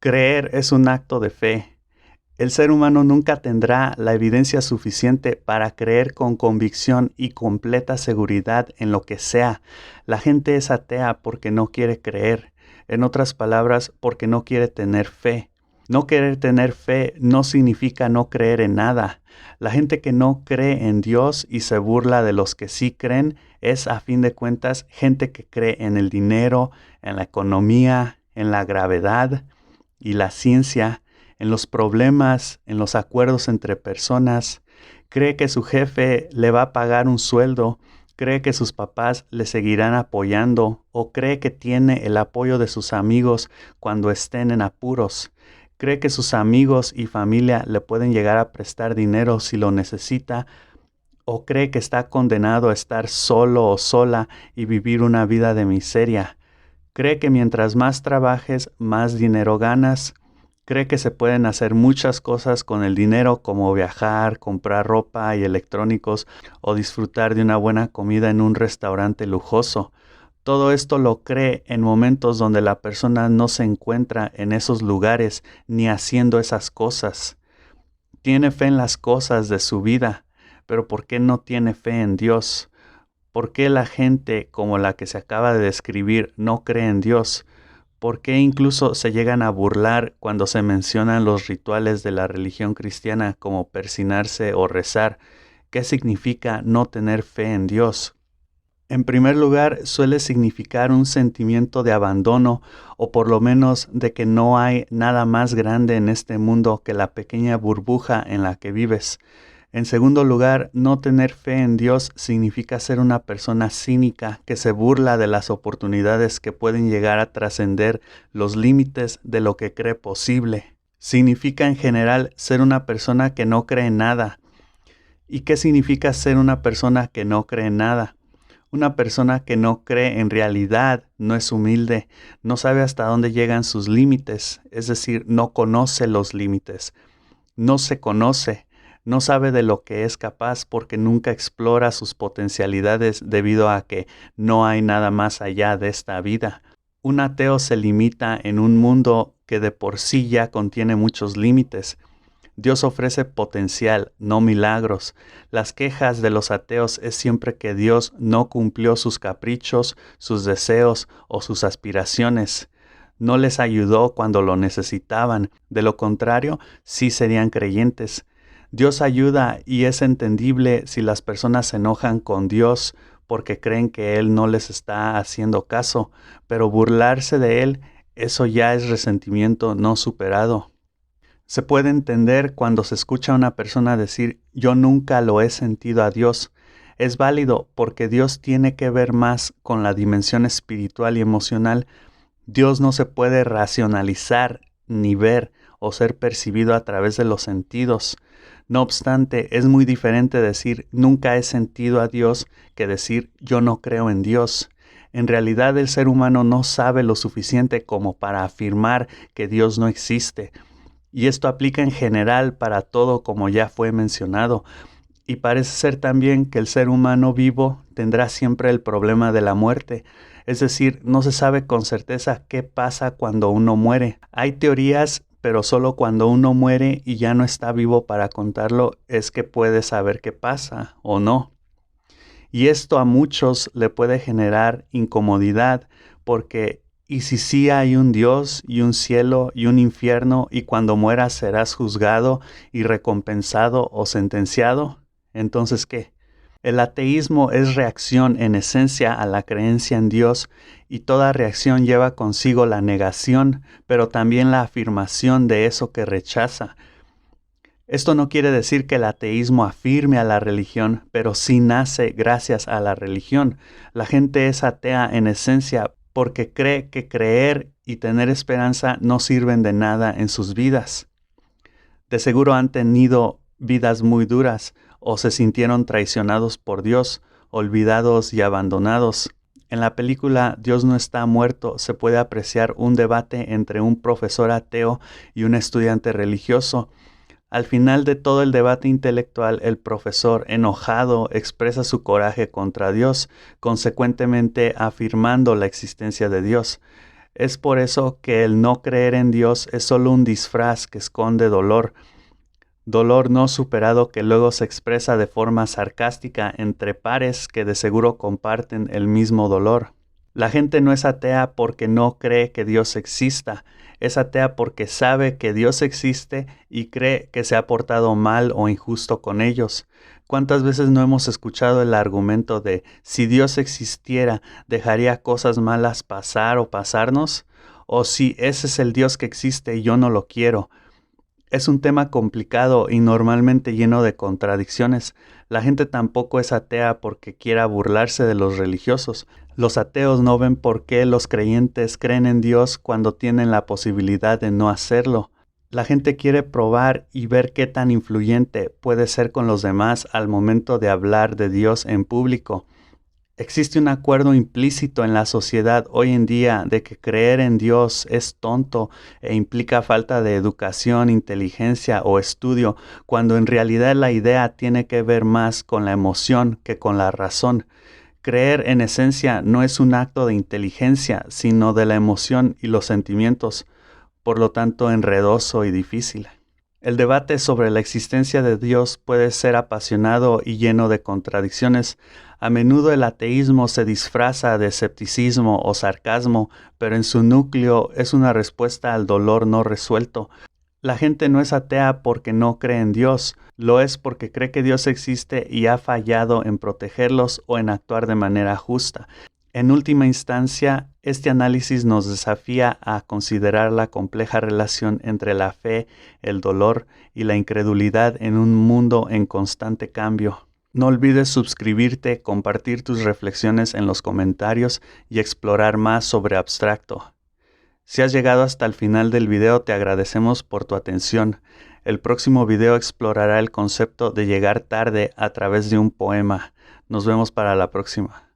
Creer es un acto de fe. El ser humano nunca tendrá la evidencia suficiente para creer con convicción y completa seguridad en lo que sea. La gente es atea porque no quiere creer. En otras palabras, porque no quiere tener fe. No querer tener fe no significa no creer en nada. La gente que no cree en Dios y se burla de los que sí creen es, a fin de cuentas, gente que cree en el dinero, en la economía, en la gravedad y la ciencia, en los problemas, en los acuerdos entre personas. Cree que su jefe le va a pagar un sueldo, cree que sus papás le seguirán apoyando o cree que tiene el apoyo de sus amigos cuando estén en apuros. Cree que sus amigos y familia le pueden llegar a prestar dinero si lo necesita, o cree que está condenado a estar solo o sola y vivir una vida de miseria. Cree que mientras más trabajes, más dinero ganas. Cree que se pueden hacer muchas cosas con el dinero, como viajar, comprar ropa y electrónicos o disfrutar de una buena comida en un restaurante lujoso. Todo esto lo cree en momentos donde la persona no se encuentra en esos lugares ni haciendo esas cosas. Tiene fe en las cosas de su vida, pero ¿por qué no tiene fe en Dios? ¿Por qué la gente como la que se acaba de describir no cree en Dios? ¿Por qué incluso se llegan a burlar cuando se mencionan los rituales de la religión cristiana como persinarse o rezar? ¿Qué significa no tener fe en Dios? En primer lugar, suele significar un sentimiento de abandono o por lo menos de que no hay nada más grande en este mundo que la pequeña burbuja en la que vives. En segundo lugar, no tener fe en Dios significa ser una persona cínica que se burla de las oportunidades que pueden llegar a trascender los límites de lo que cree posible. Significa en general ser una persona que no cree en nada. ¿Y qué significa ser una persona que no cree en nada? Una persona que no cree en realidad no es humilde, no sabe hasta dónde llegan sus límites, es decir, no conoce los límites, no se conoce, no sabe de lo que es capaz porque nunca explora sus potencialidades debido a que no hay nada más allá de esta vida. Un ateo se limita en un mundo que de por sí ya contiene muchos límites. Dios ofrece potencial, no milagros. Las quejas de los ateos es siempre que Dios no cumplió sus caprichos, sus deseos o sus aspiraciones. No les ayudó cuando lo necesitaban. De lo contrario, sí serían creyentes. Dios ayuda y es entendible si las personas se enojan con Dios porque creen que Él no les está haciendo caso, pero burlarse de Él, eso ya es resentimiento no superado. Se puede entender cuando se escucha a una persona decir, yo nunca lo he sentido a Dios. Es válido porque Dios tiene que ver más con la dimensión espiritual y emocional. Dios no se puede racionalizar ni ver o ser percibido a través de los sentidos. No obstante, es muy diferente decir nunca he sentido a Dios que decir yo no creo en Dios. En realidad el ser humano no sabe lo suficiente como para afirmar que Dios no existe. Y esto aplica en general para todo, como ya fue mencionado. Y parece ser también que el ser humano vivo tendrá siempre el problema de la muerte. Es decir, no se sabe con certeza qué pasa cuando uno muere. Hay teorías, pero solo cuando uno muere y ya no está vivo para contarlo es que puede saber qué pasa o no. Y esto a muchos le puede generar incomodidad porque ¿y si sí hay un Dios y un cielo y un infierno y cuando mueras serás juzgado y recompensado o sentenciado? Entonces, ¿qué? El ateísmo es reacción en esencia a la creencia en Dios y toda reacción lleva consigo la negación, pero también la afirmación de eso que rechaza. Esto no quiere decir que el ateísmo afirme a la religión, pero sí nace gracias a la religión. La gente es atea en esencia porque cree que creer y tener esperanza no sirven de nada en sus vidas. De seguro han tenido vidas muy duras o se sintieron traicionados por Dios, olvidados y abandonados. En la película Dios no está muerto se puede apreciar un debate entre un profesor ateo y un estudiante religioso. Al final de todo el debate intelectual, el profesor, enojado, expresa su coraje contra Dios, consecuentemente afirmando la existencia de Dios. Es por eso que el no creer en Dios es solo un disfraz que esconde dolor, dolor no superado que luego se expresa de forma sarcástica entre pares que de seguro comparten el mismo dolor. La gente no es atea porque no cree que Dios exista, es atea porque sabe que Dios existe y cree que se ha portado mal o injusto con ellos. ¿Cuántas veces no hemos escuchado el argumento de si Dios existiera, dejaría cosas malas pasar o pasarnos? O si ese es el Dios que existe y yo no lo quiero. Es un tema complicado y normalmente lleno de contradicciones. La gente tampoco es atea porque quiera burlarse de los religiosos. Los ateos no ven por qué los creyentes creen en Dios cuando tienen la posibilidad de no hacerlo. La gente quiere probar y ver qué tan influyente puede ser con los demás al momento de hablar de Dios en público. Existe un acuerdo implícito en la sociedad hoy en día de que creer en Dios es tonto e implica falta de educación, inteligencia o estudio, cuando en realidad la idea tiene que ver más con la emoción que con la razón. Creer en esencia no es un acto de inteligencia, sino de la emoción y los sentimientos, por lo tanto enredoso y difícil. El debate sobre la existencia de Dios puede ser apasionado y lleno de contradicciones. A menudo el ateísmo se disfraza de escepticismo o sarcasmo, pero en su núcleo es una respuesta al dolor no resuelto. La gente no es atea porque no cree en Dios, lo es porque cree que Dios existe y ha fallado en protegerlos o en actuar de manera justa. En última instancia, este análisis nos desafía a considerar la compleja relación entre la fe, el dolor y la incredulidad en un mundo en constante cambio. No olvides suscribirte, compartir tus reflexiones en los comentarios y explorar más sobre abstracto. Si has llegado hasta el final del video, te agradecemos por tu atención. El próximo video explorará el concepto de llegar tarde a través de un poema. Nos vemos para la próxima.